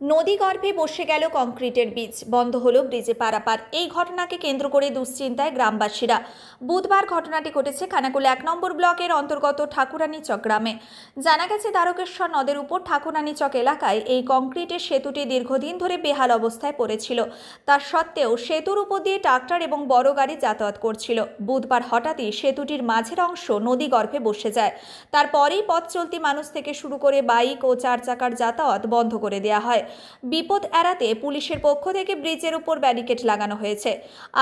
নদীগর্ভে বসে গেল কংক্রিটের বীজ, বন্ধ হলো ব্রিজে পারাপার। এই ঘটনাকে কেন্দ্র করে দুশ্চিন্তায় গ্রামবাসীরা। বুধবার ঘটনাটি ঘটেছে খানাকুল 1 নম্বর ব্লকের অন্তর্গত ঠাকুরানীচক গ্রামে। জানা গেছে দ্বারকেশ্বর নদের উপর ঠাকুরানীচক এলাকায় এই কংক্রিটের সেতুটি দীর্ঘদিন ধরে বেহাল অবস্থায় পড়েছিল। তা সত্ত্বেও সেতুর উপর দিয়ে ট্রাক্টর এবং বড় গাড়ি যাতায়াত করছিল। বুধবার হঠাৎই সেতুটির মাঝের অংশ নদীগর্ভে বসে যায়। তারপরেই পথ চলতি মানুষ থেকে শুরু করে বাইক ও 4 চাকার যাতায়াত বন্ধ করে দেওয়া হয়। বিপদ এড়াতে পুলিশের পক্ষ থেকে ব্রিজের উপর ব্যারিকেড লাগানো হয়েছে।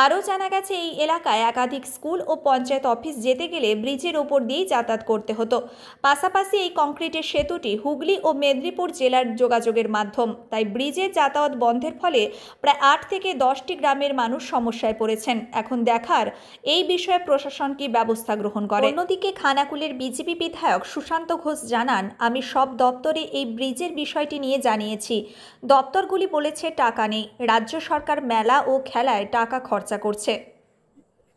আরও জানা গেছে এই এলাকায় একাধিক স্কুল ও পঞ্চায়েত অফিস যেতে গেলে ব্রিজের উপর দিয়েই যাতায়াত করতে হতো। পাশাপাশি এই কংক্রিটের সেতুটি হুগলি ও মেদিনীপুর জেলার যোগাযোগের মাধ্যম। তাই ব্রিজের যাতায়াত বন্ধের ফলে প্রায় 8 থেকে 10টি গ্রামের মানুষ সমস্যায় পড়েছেন। এখন দেখার এই বিষয়ে প্রশাসন কি ব্যবস্থা গ্রহণ করে। অন্যদিকে খানাকুলের বিজেপি বিধায়ক সুশান্ত ঘোষ জানান, আমি সব দপ্তরে এই ব্রিজের বিষয়টি নিয়ে জানিয়েছি। দপ্তরগুলি বলেছে টাকা নেই। রাজ্য সরকার মেলা ও খেলায় টাকা খরচা করছে।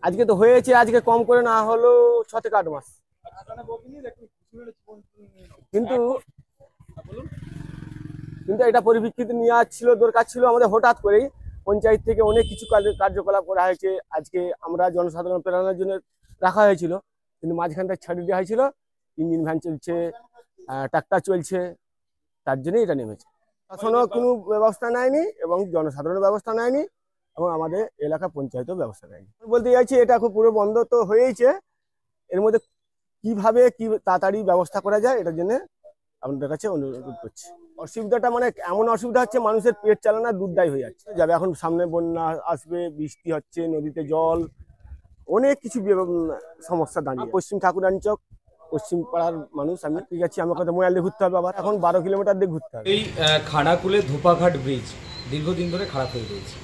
আজকে তো হয়েছে, আজকে কম করে না হলো 6 থেকে 8 মাস। কিন্তু এটা পরিপ্রেক্ষিতে নিয়ে আসছিল, দরকার ছিল আমাদের। হঠাৎ করেই পঞ্চায়েত থেকে অনেক কিছু কার্যকলাপ করা হয়েছে। আজকে আমরা জনসাধারণ প্রেরণার জন্য রাখা হয়েছিল, কিন্তু মাঝখানটা ছাড়িয়ে দেওয়া হয়েছিল। ইঞ্জিন ভ্যান চলছে, ট্রাক্টর চলছে, তার জন্যই এটা নেমেছে। এখনো কোনো ব্যবস্থা নেয়নি এবং জনসাধারণের ব্যবস্থা নেয়নি এবং আমাদের এলাকা পঞ্চায়েতও ব্যবস্থা নেয়নি। বলতে চাইছি এটা খুব পুরো বন্ধ তো হয়েইছে, এর মধ্যে কিভাবে কি তাড়াতাড়ি ব্যবস্থা করা যায় এটার জন্য আপনাদের কাছে অনুরোধ করছি। অসুবিধাটা মানে এমন অসুবিধা হচ্ছে, মানুষের পেট চালানো দুধদায়ী হয়ে যাচ্ছে। যাবে এখন সামনে বন্যা আসবে, বৃষ্টি হচ্ছে, নদীতে জল, অনেক কিছু সমস্যা দাঁড়িয়ে। পশ্চিম ঠাকুরানীচক পশ্চিম পাড়ার মানুষ আমি। ঠিক আছে, আমার কথা মোবাইল দিয়ে ঘুরতে হবে, আবার এখন 12 কিলোমিটার দিয়ে ঘুরতে হবে। এই খানাকুলে ধোপাঘাট ব্রিজ দীর্ঘদিন ধরে খারাপ হয়ে রয়েছে।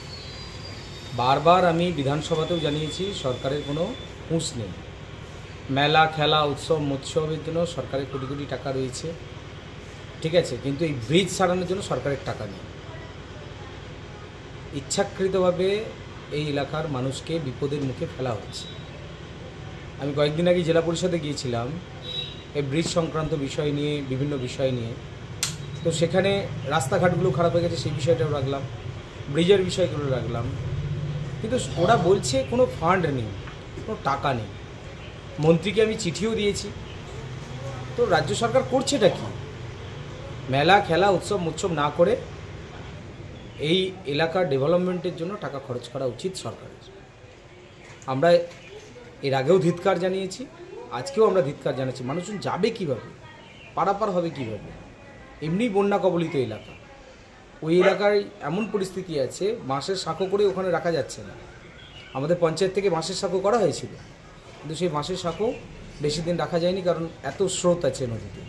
বারবার আমি বিধানসভাতেও জানিয়েছি, সরকারের কোনো হুঁশ নেই। মেলা, খেলা, উৎসব, মৎসবের জন্য সরকারের কোটি কোটি টাকা রয়েছে, ঠিক আছে, কিন্তু এই ব্রিজ সারানোর জন্য সরকারের টাকা নেই। ইচ্ছাকৃতভাবে এই এলাকার মানুষকে বিপদের মুখে ফেলা হচ্ছে। আমি কয়েকদিন আগে জেলা পরিষদে গিয়েছিলাম এই ব্রিজ সংক্রান্ত বিষয় নিয়ে, বিভিন্ন বিষয় নিয়ে। তো সেখানে রাস্তাঘাটগুলো খারাপ হয়ে গেছে, সেই বিষয়টাও রাখলাম, ব্রিজের বিষয়গুলো রাখলাম, কিন্তু ওরা বলছে কোনো ফান্ড নেই, কোনো টাকা নেই। মন্ত্রীকে আমি চিঠিও দিয়েছি। তো রাজ্য সরকার করছেটা কি? মেলা, খেলা, উৎসব মৎসব না করে এই এলাকার ডেভেলপমেন্টের জন্য টাকা খরচ করা উচিত সরকারের। আমরা এর আগেও ধিক্কার জানিয়েছি, আজকেও আমরা ধিক্কার জানাচ্ছি। মানুষজন যাবে কীভাবে, পারাপার হবে কীভাবে? এমনি বন্যা কবলিত এলাকা, ওই এলাকায় এমন পরিস্থিতি আছে, বাঁশের সাঁকো করে ওখানে রাখা যাচ্ছে না। আমাদের পঞ্চায়েত থেকে বাঁশের সাঁকো করা হয়েছিল, কিন্তু সেই বাঁশের সাঁকো বেশি দিন রাখা যায়নি, কারণ এত স্রোত আছে নদীতে।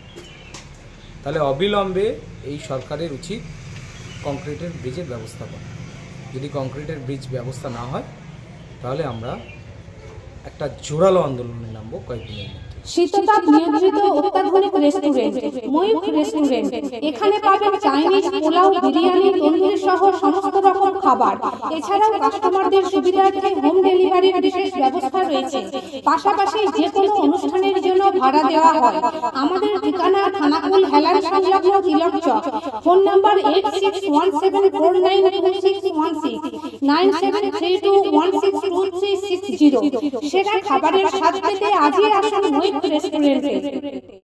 তাহলে অবিলম্বে এই সরকারের উচিত কংক্রিটের ব্রিজের ব্যবস্থা করা। যদি কংক্রিটের ব্রিজ ব্যবস্থা না হয়, তাহলে আমরা একটা জোরালো আন্দোলনে নামবো কয়েকদিনের মধ্যে। শীততাপ নিয়ন্ত্রিত অত্যাধুনিক রেস্টুরেন্ট ময়ূখ রেস্টুরেন্ট। এখানে পাবেন চাইনিজ, পোলাও, বিরিয়ানি, তন্দুরি সহ সমস্ত রকম খাবার। এছাড়াও কাস্টমারদের সুবিধার্থে হোম ডেলিভারির বিশেষ ব্যবস্থা রয়েছে। পাশাপাশি যে কোনো অনুষ্ঠানের জন্য ভাড়া দেওয়া হয়। আমাদের ঠিকানা খানাকুল হেলান সংলগ্ন তিলক চক। Phone number 8617492616 9732162360। সেরা খাবারের স্বাদ পেতে আজই আসুন ময়ূখ রেস্টুরেন্টে।